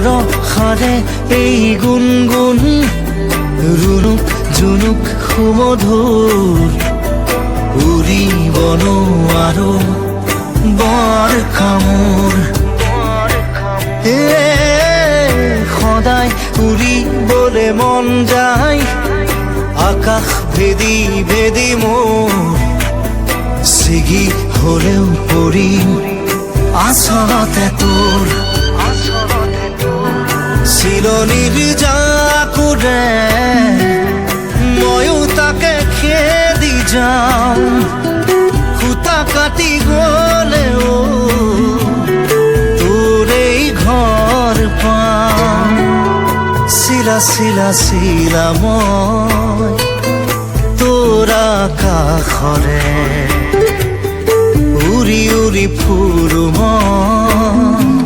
বৰষাৰে এই গুণগুণ ৰুণুক জুনুক সুমধুৰ উৰিব নোৱাৰো বৰ কামোৰ সদায় উৰিবলে মন যায় আকাশ ভেদি ভেদি মোৰ ছিগি হলেও পৰিম আচলতে তোৰ চিলনিৰ জাকুৰে ময়ো তাকে খেদি যাওঁ সূতা কাটি গলেও তোৰেই ঘৰ পাম চিলা চিলা চিলা মই তোৰ আকাশৰে উৰি উৰি ফুৰো মই